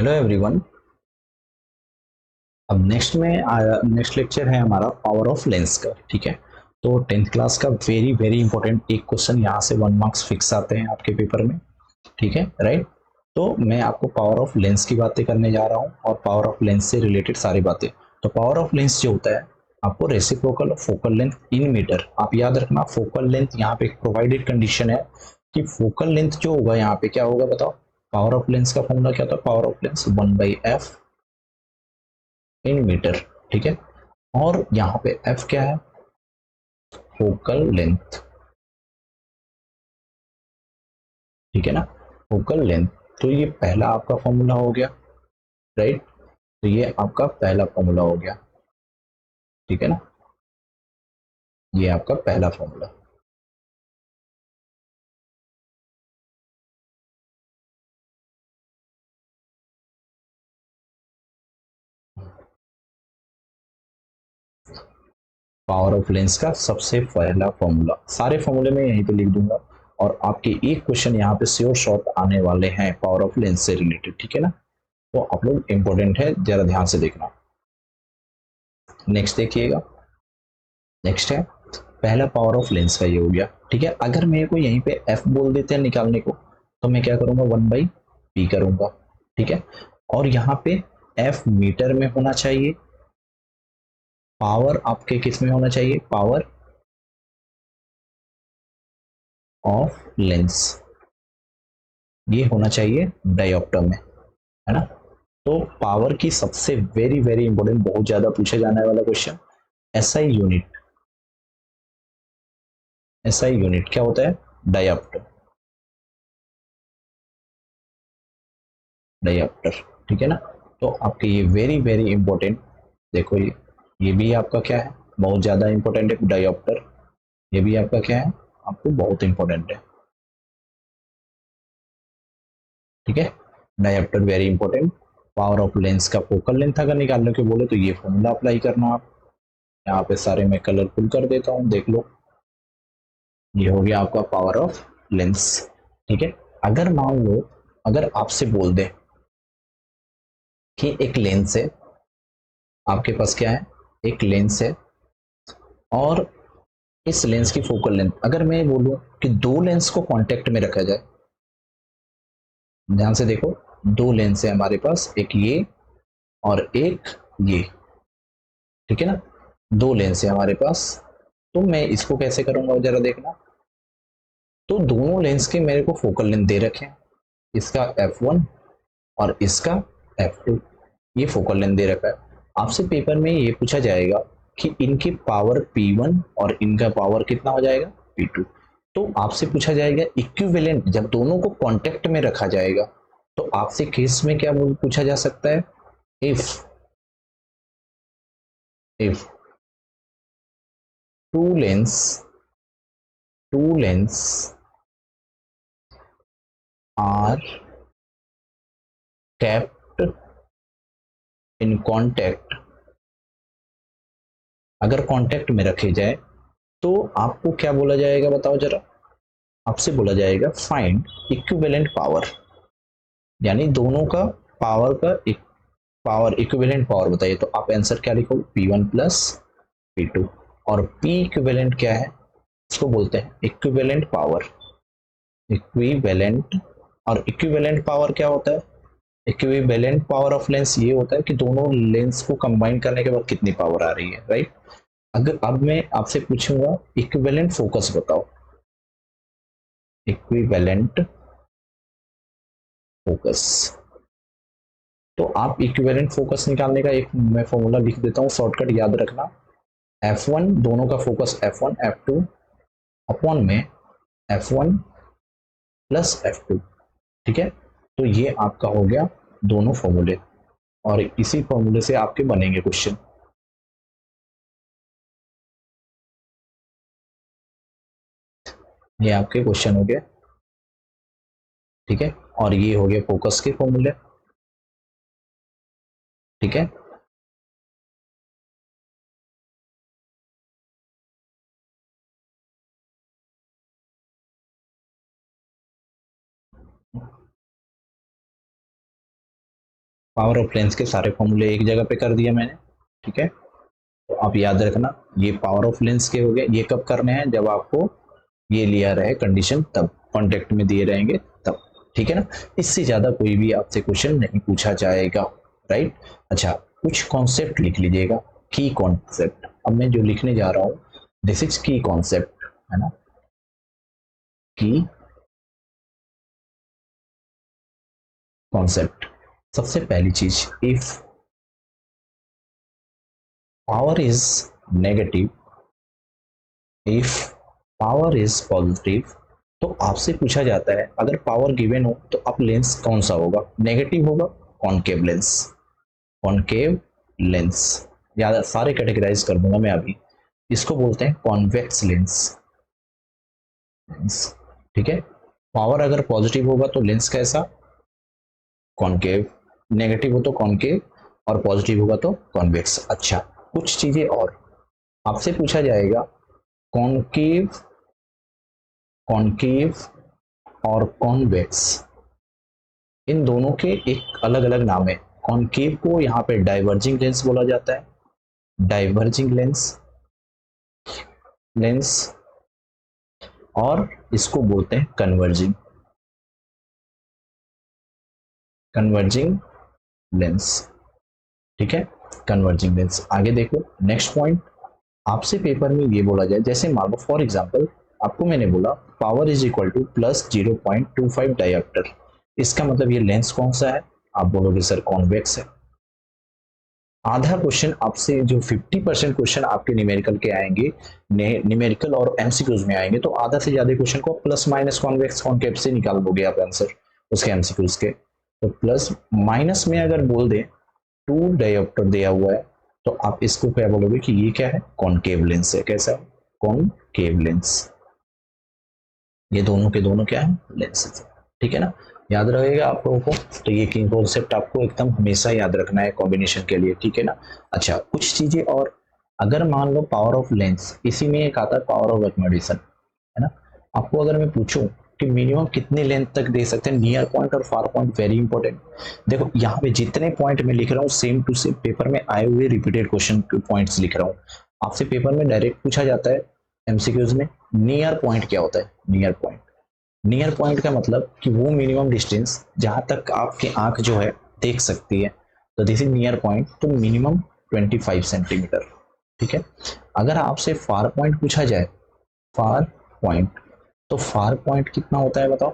Hello everyone. अब next lecture है हमारा पावर ऑफ लेंस का। ठीक है, तो टेंथ क्लास का वेरी वेरी इंपॉर्टेंट एक क्वेश्चन यहाँ से 1 मार्क्स फिक्स आते हैं आपके पेपर में। ठीक है, राइट। तो मैं आपको पावर ऑफ लेंस की बातें करने जा रहा हूँ और पावर ऑफ लेंस से रिलेटेड सारी बातें। तो पावर ऑफ लेंस जो होता है, आपको रेसिप्रोकल और फोकल लेंथ इन मीटर, आप याद रखना। फोकल लेंथ यहाँ पे एक प्रोवाइडेड कंडीशन है कि फोकल लेंथ जो होगा यहाँ पे क्या होगा बताओ। पावर ऑफ लेंस का फॉर्मूला क्या होता है? Power of lens 1/f in metre. ठीक है, और यहाँ पे f क्या है? Focal length. ठीक है ना, फोकल लेंथ। तो ये पहला आपका फॉर्मूला हो गया, राइट। तो ये आपका पहला फॉर्मूला हो गया। ठीक है ना, ये आपका पहला फॉर्मूला। पावर ऑफ लेंस का सबसे पहला फॉर्मूला, सारे फॉर्मूले में यहीं पे लिख दूंगा और आपके एक क्वेश्चन यहाँ पे श्योर शॉर्ट आने वाले हैं पावर ऑफ लेंस से रिलेटेड। ठीक है ना, तो आप लोग इंपॉर्टेंट है, जरा ध्यान से देखना। नेक्स्ट देखिएगा, नेक्स्ट है पहला पावर ऑफ लेंस का, ये हो गया। ठीक है, अगर मेरे को यहीं पे एफ बोल देते हैं निकालने को, तो मैं क्या करूंगा? 1/p करूंगा। ठीक है, और यहाँ पे एफ मीटर में होना चाहिए, पावर आपके किस में होना चाहिए? पावर ऑफ लेंस ये होना चाहिए डायोप्टर में, है ना। तो पावर की सबसे वेरी वेरी इंपॉर्टेंट, बहुत ज्यादा पूछा जाने वाला question, SI unit. SI unit क्या होता है? डायोप्टर। डायोप्टर, ठीक है ना। तो आपके ये वेरी वेरी इंपॉर्टेंट, देखो ये भी आपका क्या है? बहुत ज्यादा इंपॉर्टेंट है डायोप्टर। ये भी आपका क्या है? आपको बहुत इंपॉर्टेंट है। ठीक है, dioptre very important. Power of lens का फोकल लेंथ अगर निकालने के बोले तो ये फॉर्मूला अप्लाई करना आप। यहाँ पे सारे मैं कलरफुल कर देता हूँ, देख लो। ये हो गया आपका पावर ऑफ लेंस। ठीक है, अगर मान लो, अगर आपसे बोल दे कि एक लेंस है, आपके पास क्या है? एक लेंस है, और इस लेंस की फोकल लेंथ, अगर मैं बोलूं कि दो लेंस को कांटेक्ट में रखा जाए, ध्यान से देखो। दो लेंस है हमारे पास, एक ये और एक ये। ठीक है ना, दो लेंस है हमारे पास। तो मैं इसको कैसे करूंगा जरा देखना। तो दोनों लेंस के मेरे को फोकल लेंथ दे रखे हैं, इसका f1 और इसका f2। ये फोकल लेंथ दे रखा है। आपसे पेपर में ये पूछा जाएगा कि इनकी पावर P1 और इनका पावर कितना हो जाएगा? P2। तो आपसे पूछा जाएगा इक्विवेलेंट, जब दोनों को कांटेक्ट में रखा जाएगा तो आपसे केस में क्या पूछा जा सकता है? If if two lens two lens are kept in contact, अगर कांटेक्ट में रखे जाए तो आपको क्या बोला जाएगा बताओ जरा। आपसे बोला जाएगा फाइंड इक्विवेलेंट पावर, यानी दोनों का पावर का एक पावर, इक्विवेलेंट पावर बताइए। तो आप आंसर क्या लिखोगे? P1 plus P2। और P इक्विवेलेंट क्या है? इसको बोलते हैं इक्विवेलेंट पावर। इक्विवेलेंट, और इक्विवेलेंट पावर क्या होता है? इक्विवेलेंट पावर ऑफ लेंस ये होता है कि दोनों लेंस को कंबाइन करने के बाद कितनी पावर आ रही है, राइट। अगर अब मैं आपसे पूछूंगा इक्विवेलेंट फोकस बताओ। इक्विवेलेंट फोकस, तो आप इक्विवेलेंट फोकस निकालने का एक मैं फॉर्मूला लिख देता हूँ, शॉर्टकट याद रखना। F1, दोनों का फोकस F1 F2 अपॉन में F1 प्लस F2। ठीक है, तो ये आपका हो गया दोनों फॉर्मूले, और इसी फॉर्मूले से आपके बनेंगे क्वेश्चन। ये आपके क्वेश्चन हो गए। ठीक है, और ये हो गए फोकस के फॉर्मूले। ठीक है, पावर ऑफ लेंस के सारे फॉर्मूले एक जगह पे कर दिए मैंने, ठीक है। तो आप याद रखना ये पावर ऑफ लेंस के हो गए। ये कब करने हैं, जब आपको ये लिया रहे कंडीशन, तब कॉन्टेक्ट में दिए रहेंगे तब, ठीक है ना। इससे ज्यादा कोई भी आपसे क्वेश्चन नहीं पूछा जाएगा, राइट। अच्छा, कुछ कॉन्सेप्ट लिख लीजिएगा, की कॉन्सेप्ट। अब मैं जो लिखने जा रहा हूँ, दिस इज की कॉन्सेप्ट, है ना। की कॉन्सेप्ट, सबसे पहली चीज, if power is negative, if power is positive, तो आपसे पूछा जाता है अगर पावर गिवन हो तो अब लेंस कौन सा होगा, नेगेटिव होगा, कॉनकेव लेंस, कॉनकेव लेंस। याद, सारे कैटेगराइज कर दूंगा मैं अभी। इसको बोलते हैं कॉन्वेक्स लेंस, ठीक है। पावर अगर पॉजिटिव होगा तो लेंस कैसा, कॉनकेव, नेगेटिव हो तो कॉनकेव, और पॉजिटिव होगा तो कॉन्वेक्स। अच्छा, कुछ चीजें और आपसे पूछा जाएगा, कॉनकेव, कॉनकेव और कॉन्वेक्स, इन दोनों के एक अलग अलग नाम है। कॉनकेव को यहाँ पे डाइवर्जिंग लेंस बोला जाता है, डाइवर्जिंग लेंस, लेंस, और इसको बोलते हैं कन्वर्जिंग, कन्वर्जिंग लेंस, ठीक है, कन्वर्जिंग लेंस। आगे देखो नेक्स्ट पॉइंट, आपसे पेपर में ये बोला जाए, जैसे मान लो फॉर एग्जांपल आपको मैंने बोला power is equal two plus 0.25 dioptre, इसका मतलब ये लेंस कौन सा है, आप बोलोगे सर कॉन्वेक्स है। आधा क्वेश्चन आपसे, जो 50% क्वेश्चन आपके न्यूमेरिकल के आएंगे, न्यूमेरिकल और एमसीक्यूज में आएंगे, तो आधा से ज्यादा क्वेश्चन को प्लस माइनस कॉन्वेक्स कॉनकेव से निकाल दोगे आप आंसर उसके एमसीक्यूज के। तो प्लस माइनस में अगर बोल दे 2 डायोप्टर दिया हुआ है, तो आप इसको क्या बोलोगे कि ये क्या है, कॉनकेव लेंस है। कैसा है, कॉनकेव लेंस। ये दोनों के दोनों क्या है, लेंसेज, ठीक है ना। याद रहेगा आप लोगों को। तो ये की कॉन्सेप्ट आपको एकदम हमेशा याद रखना है कॉम्बिनेशन के लिए, ठीक है ना। अच्छा, कुछ चीजें और, अगर मान लो पावर ऑफ लेंस, इसी में एक आता है पावर ऑफ एक्समेडिशन, है ना। आपको अगर मैं पूछूं कि मिनिमम कितने लेंथ तक दे सकते हैं, नियर पॉइंट और फार पॉइंट, वेरी इंपॉर्टेंट। देखो यहाँ पे जितने पॉइंट मैं लिख रहा हूँ सेम टू सेम पेपर में आए हुए रिपीटेड क्वेश्चन के पॉइंट्स लिख रहा हूँ। आपसे पेपर में डायरेक्ट पूछा जाता है एमसीक्यूज में, नियर पॉइंट क्या होता है, नियर पॉइंट। नियर पॉइंट का मतलब कि वो मिनिमम डिस्टेंस जहां तक आपकी आंख जो है देख सकती है, तो दिस इज नियर पॉइंट, तो मिनिमम 25 सेंटीमीटर, ठीक है। अगर आपसे फार पॉइंट पूछा जाए, फार पॉइंट, तो फार पॉइंट कितना होता है बताओ,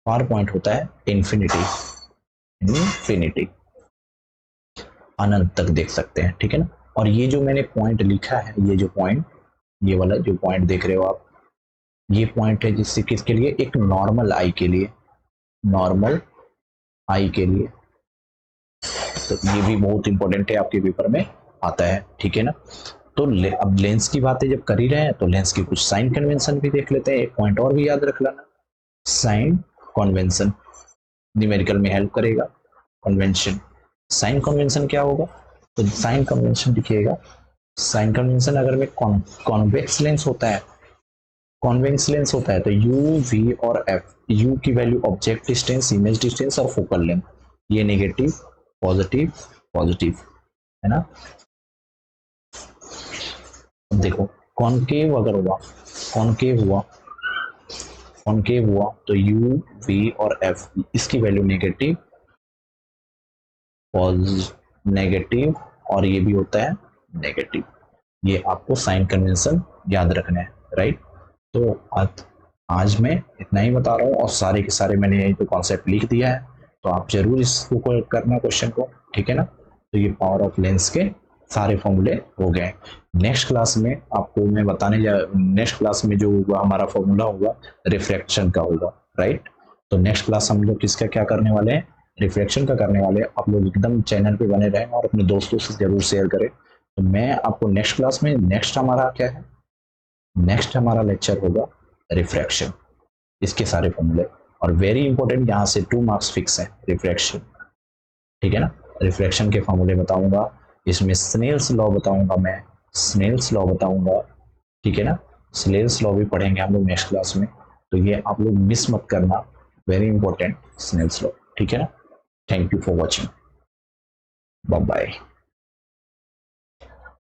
फार पॉइंट होता है इन्फिनिटी, इन्फिनिटी, अनंत तक देख सकते हैं, ठीक है ना। और ये जो मैंने पॉइंट लिखा है, ये जो पॉइंट, ये वाला जो पॉइंट देख रहे हो आप, ये पॉइंट है जिससे किसके लिए, एक नॉर्मल आई के लिए, नॉर्मल आई के लिए। तो ये भी बहुत इंपॉर्टेंट है, आपके पेपर में आता है, ठीक है ना। तो अब लेंस की बातें जब कर ही रहे हैं, तो लेंस की कुछ साइन कन्वेंशन भी देख लेते हैं। एक पॉइंट और भी याद रख लेना, साइन कन्वेंशन न्यूमेरिकल में हेल्प करेगा। कन्वेंशन, साइन कन्वेंशन क्या होगा, तो साइन कन्वेंशन लिखिएगा। साइन कन्वेंशन अगर में कॉन्वेक्स लेंस होता है, कॉन्वेक्स लेंस होता है, तो यू, वी और एफ, यू की value object distance, image distance और फोकल लेंथ, ये नेगेटिव, पॉजिटिव, पॉजिटिव, है ना। देखो कॉनकेव अगर हुआ, कॉनकेव हुआ, कॉनकेव हुआ, तो यू, वी और एफ, इसकी वैल्यू नेगेटिव, नेगेटिव, और ये भी होता है नेगेटिव। ये आपको साइन कन्वेंशन याद रखना है, राइट। तो आज मैं इतना ही बता रहा हूँ, और सारे के सारे मैंने यही तो कॉन्सेप्ट लिख दिया है, तो आप जरूर इसको करना क्वेश्चन को, ठीक है ना। तो ये पावर ऑफ लेंस के सारे फॉर्मूले हो गए। नेक्स्ट क्लास में आपको मैं बताने जा, नेक्स्ट क्लास में जो होगा हमारा फॉर्मूला होगा रिफ्रैक्शन का होगा, राइट। तो नेक्स्ट क्लास हम लोग किसका क्या करने वाले हैं, रिफ्रैक्शन का करने वाले हैं। आप लोग एकदम चैनल पे बने रहें और अपने दोस्तों से जरूर शेयर करें। तो मैं आपको नेक्स्ट क्लास में, नेक्स्ट हमारा क्या है, नेक्स्ट हमारा लेक्चर होगा रिफ्रैक्शन, इसके सारे फॉर्मूले, और वेरी इंपॉर्टेंट, यहाँ से 2 मार्क्स फिक्स है रिफ्रैक्शन, ठीक है ना। रिफ्रैक्शन के फॉर्मूले बताऊंगा, इसमें स्नेल्स लॉ बताऊंगा मैं, स्नेल्स लॉ बताऊंगा, ठीक है ना। स्नेल्स लॉ भी पढ़ेंगे हम लोग नेक्स्ट क्लास में, तो ये आप लोग मिस मत करना, वेरी इंपॉर्टेंट स्नेल्स लॉ, ठीक है ना। Thank you for watching. Bye bye.